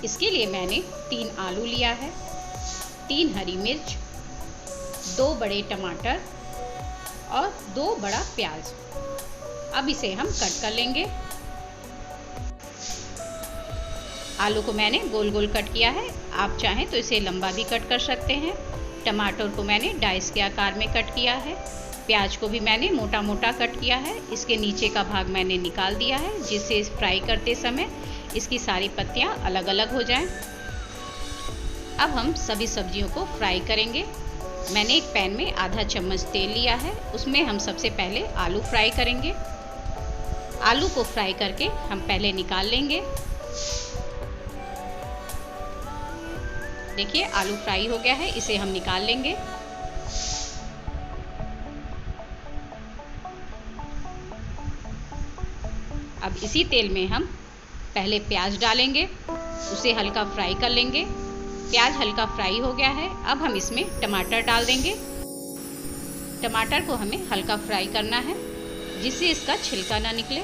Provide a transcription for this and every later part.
इसके लिए मैंने 3 आलू लिया है, 3 हरी मिर्च, 2 बड़े टमाटर और 2 बड़ा प्याज। अब इसे हम कट कर लेंगे। आलू को मैंने गोल गोल कट किया है, आप चाहें तो इसे लंबा भी कट कर सकते हैं। टमाटर को मैंने डाइस के आकार में कट किया है। प्याज को भी मैंने मोटा मोटा कट किया है। इसके नीचे का भाग मैंने निकाल दिया है, जिससे फ्राई करते समय इसकी सारी पत्तियां अलग अलग हो जाएं। अब हम सभी सब्जियों को फ्राई करेंगे। मैंने एक पैन में आधा चम्मच तेल लिया है, उसमें हम सबसे पहले आलू फ्राई करेंगे। आलू को फ्राई करके हम पहले निकाल लेंगे। देखिए आलू फ्राई हो गया है, इसे हम निकाल लेंगे। अब इसी तेल में हम पहले प्याज डालेंगे, उसे हल्का फ्राई कर लेंगे। प्याज हल्का फ्राई हो गया है, अब हम इसमें टमाटर डाल देंगे। टमाटर को हमें हल्का फ्राई करना है, जिससे इसका छिलका ना निकले।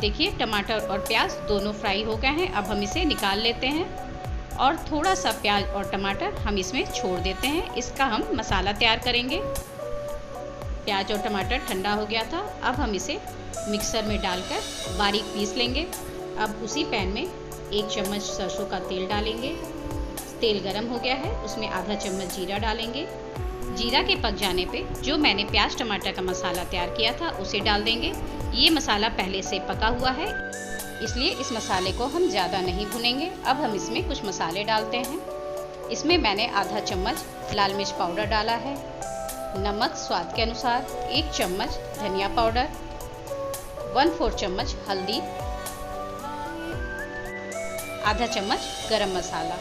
देखिए टमाटर और प्याज दोनों फ्राई हो गए हैं। अब हम इसे निकाल लेते हैं और थोड़ा सा प्याज और टमाटर हम इसमें छोड़ देते हैं। इसका हम मसाला तैयार करेंगे। प्याज और टमाटर ठंडा हो गया था, अब हम इसे मिक्सर में डालकर बारीक पीस लेंगे। अब उसी पैन में 1 चम्मच सरसों का तेल डालेंगे। तेल गरम हो गया है, उसमें आधा चम्मच जीरा डालेंगे। जीरा के पक जाने पे जो मैंने प्याज टमाटर का मसाला तैयार किया था उसे डाल देंगे। ये मसाला पहले से पका हुआ है, इसलिए इस मसाले को हम ज़्यादा नहीं भुनेंगे। अब हम इसमें कुछ मसाले डालते हैं। इसमें मैंने आधा चम्मच लाल मिर्च पाउडर डाला है, नमक स्वाद के अनुसार, 1 चम्मच धनिया पाउडर, 1/4 चम्मच हल्दी, आधा चम्मच गरम मसाला।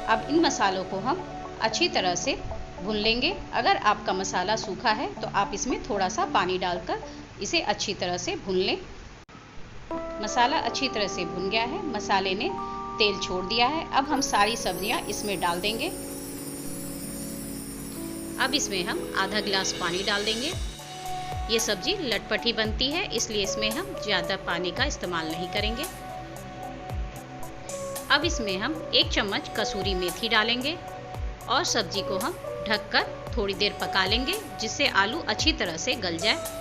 अब इन मसालों को हम अच्छी तरह से भून लेंगे। अगर आपका मसाला सूखा है तो आप इसमें थोड़ा सा पानी डालकर इसे अच्छी तरह से भून लें। मसाला अच्छी तरह से भुन गया है, मसाले ने तेल छोड़ दिया है। अब हम सारी सब्जियां इसमें डाल देंगे। अब इसमें हम आधा गिलास पानी डाल देंगे। ये सब्जी लटपटी बनती है, इसलिए इसमें हम ज़्यादा पानी का इस्तेमाल नहीं करेंगे। अब इसमें हम 1 चम्मच कसूरी मेथी डालेंगे और सब्जी को हम ढककर थोड़ी देर पका लेंगे, जिससे आलू अच्छी तरह से गल जाए।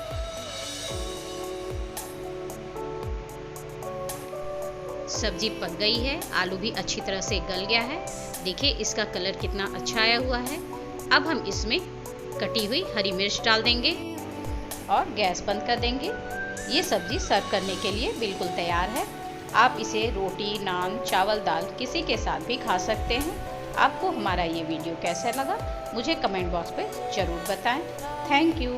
सब्जी पक गई है, आलू भी अच्छी तरह से गल गया है। देखिए इसका कलर कितना अच्छा आया हुआ है। अब हम इसमें कटी हुई हरी मिर्च डाल देंगे और गैस बंद कर देंगे। ये सब्जी सर्व करने के लिए बिल्कुल तैयार है। आप इसे रोटी, नान, चावल, दाल किसी के साथ भी खा सकते हैं। आपको हमारा ये वीडियो कैसा लगा मुझे कमेंट बॉक्स पे ज़रूर बताएं। Thank you.